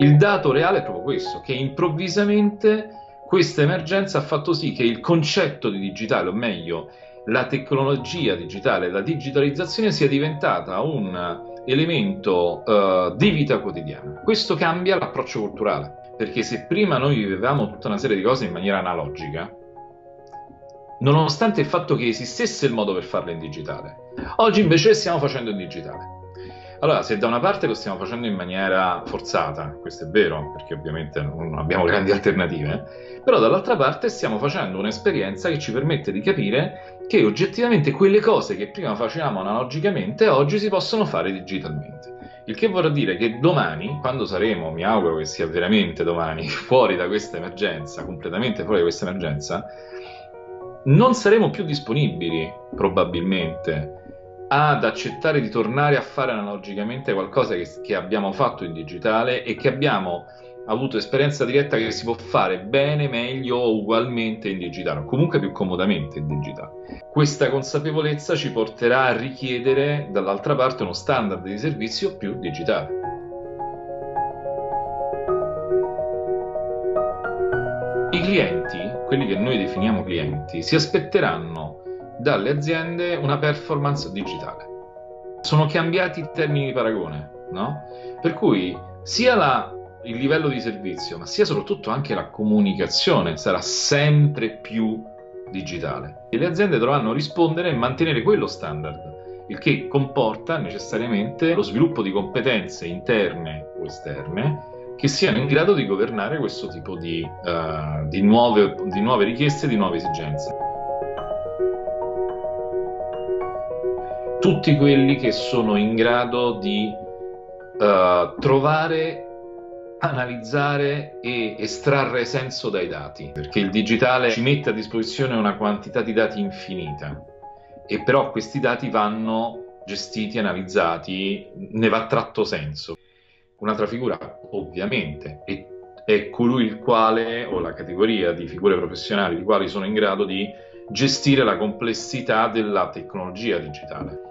Il dato reale è proprio questo, che improvvisamente questa emergenza ha fatto sì che il concetto di digitale, o meglio, la tecnologia digitale, la digitalizzazione sia diventata un elemento di vita quotidiana. Questo cambia l'approccio culturale, perché se prima noi vivevamo tutta una serie di cose in maniera analogica, nonostante il fatto che esistesse il modo per farle in digitale, oggi invece le stiamo facendo in digitale. Allora, se da una parte lo stiamo facendo in maniera forzata, questo è vero, perché ovviamente non abbiamo grandi alternative, però dall'altra parte stiamo facendo un'esperienza che ci permette di capire che oggettivamente quelle cose che prima facevamo analogicamente oggi si possono fare digitalmente. Il che vorrà dire che domani, quando saremo, mi auguro che sia veramente domani, fuori da questa emergenza, completamente fuori da questa emergenza, non saremo più disponibili, probabilmente, ad accettare di tornare a fare analogicamente qualcosa che abbiamo fatto in digitale e che abbiamo avuto esperienza diretta che si può fare bene, meglio o ugualmente in digitale, o comunque più comodamente in digitale. Questa consapevolezza ci porterà a richiedere dall'altra parte uno standard di servizio più digitale. I clienti, quelli che noi definiamo clienti, si aspetteranno dalle aziende una performance digitale. Sono cambiati i termini di paragone, no? Per cui sia il livello di servizio, ma sia soprattutto anche la comunicazione sarà sempre più digitale. E le aziende dovranno rispondere e mantenere quello standard, il che comporta necessariamente lo sviluppo di competenze interne o esterne che siano in grado di governare questo tipo di nuove richieste, di nuove esigenze. Tutti quelli che sono in grado di trovare, analizzare e estrarre senso dai dati, perché il digitale ci mette a disposizione una quantità di dati infinita, e però questi dati vanno gestiti, analizzati, ne va tratto senso. Un'altra figura, ovviamente, è colui il quale, o la categoria di figure professionali, i quali sono in grado di gestire la complessità della tecnologia digitale.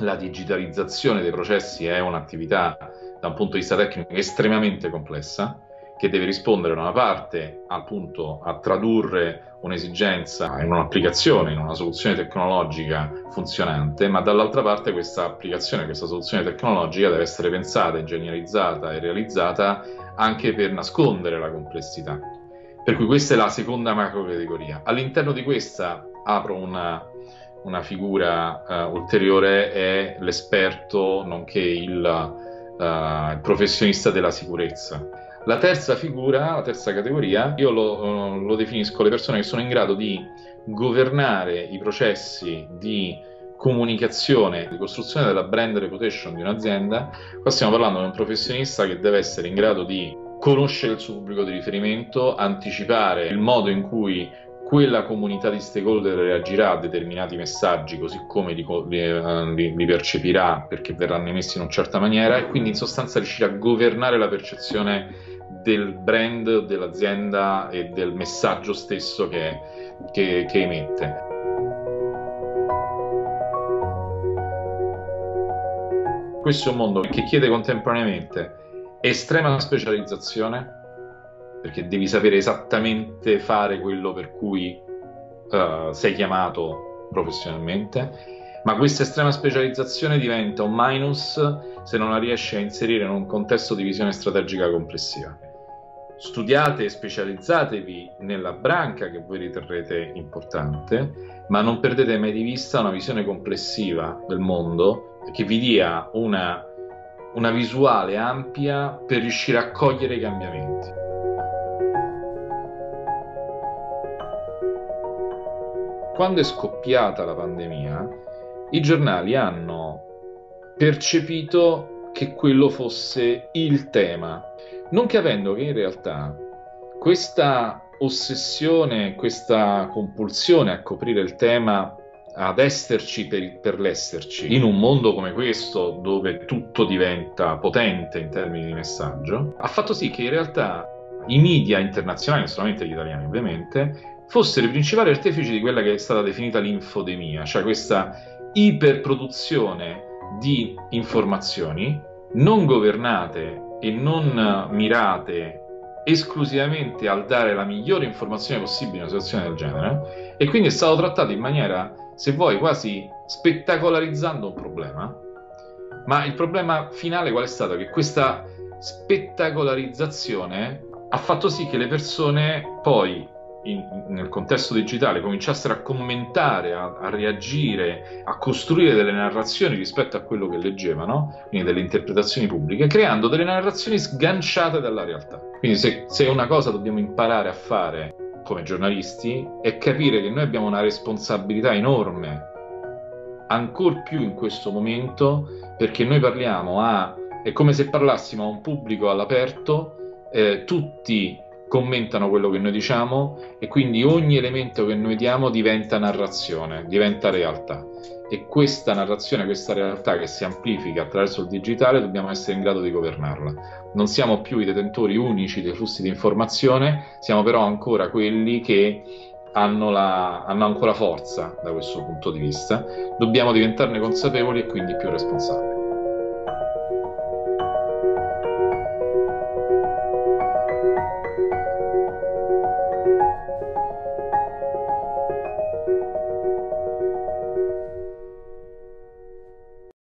La digitalizzazione dei processi è un'attività da un punto di vista tecnico estremamente complessa, che deve rispondere da una parte appunto a tradurre un'esigenza in un'applicazione, in una soluzione tecnologica funzionante, ma dall'altra parte questa applicazione, questa soluzione tecnologica deve essere pensata, ingegnerizzata e realizzata anche per nascondere la complessità. Per cui questa è la seconda macro categoria. All'interno di questa apro una figura ulteriore, è l'esperto nonché il professionista della sicurezza. La terza figura, la terza categoria, io lo definisco le persone che sono in grado di governare i processi di comunicazione, di costruzione della brand reputation di un'azienda. Qua stiamo parlando di un professionista che deve essere in grado di conoscere il suo pubblico di riferimento, anticipare il modo in cui quella comunità di stakeholder reagirà a determinati messaggi, così come li percepirà perché verranno emessi in una certa maniera, e quindi in sostanza riuscire a governare la percezione del brand, dell'azienda e del messaggio stesso che emette. Questo è un mondo che chiede contemporaneamente estrema specializzazione, perché devi sapere esattamente fare quello per cui sei chiamato professionalmente, ma questa estrema specializzazione diventa un minus se non la riesci a inserire in un contesto di visione strategica complessiva. Studiate e specializzatevi nella branca che voi riterrete importante, ma non perdete mai di vista una visione complessiva del mondo che vi dia una visuale ampia per riuscire a cogliere i cambiamenti. Quando è scoppiata la pandemia, i giornali hanno percepito che quello fosse il tema, non capendo che in realtà questa ossessione, questa compulsione a coprire il tema, ad esserci per l'esserci, in un mondo come questo dove tutto diventa potente in termini di messaggio, ha fatto sì che in realtà i media internazionali, non solamente gli italiani ovviamente, fossero i principali artefici di quella che è stata definita l'infodemia, cioè questa iperproduzione di informazioni non governate e non mirate esclusivamente al dare la migliore informazione possibile in una situazione del genere, e quindi è stato trattato in maniera, se vuoi, quasi spettacolarizzando un problema. Ma il problema finale qual è stato? Che questa spettacolarizzazione ha fatto sì che le persone poi nel contesto digitale cominciassero a commentare, a reagire, a costruire delle narrazioni rispetto a quello che leggevano, quindi delle interpretazioni pubbliche, creando delle narrazioni sganciate dalla realtà. Quindi se una cosa dobbiamo imparare a fare come giornalisti è capire che noi abbiamo una responsabilità enorme, ancor più in questo momento, perché noi è come se parlassimo a un pubblico all'aperto, tutti commentano quello che noi diciamo e quindi ogni elemento che noi diamo diventa narrazione, diventa realtà, e questa narrazione, questa realtà che si amplifica attraverso il digitale, dobbiamo essere in grado di governarla. Non siamo più i detentori unici dei flussi di informazione, siamo però ancora quelli che hanno ancora forza da questo punto di vista. Dobbiamo diventarne consapevoli e quindi più responsabili.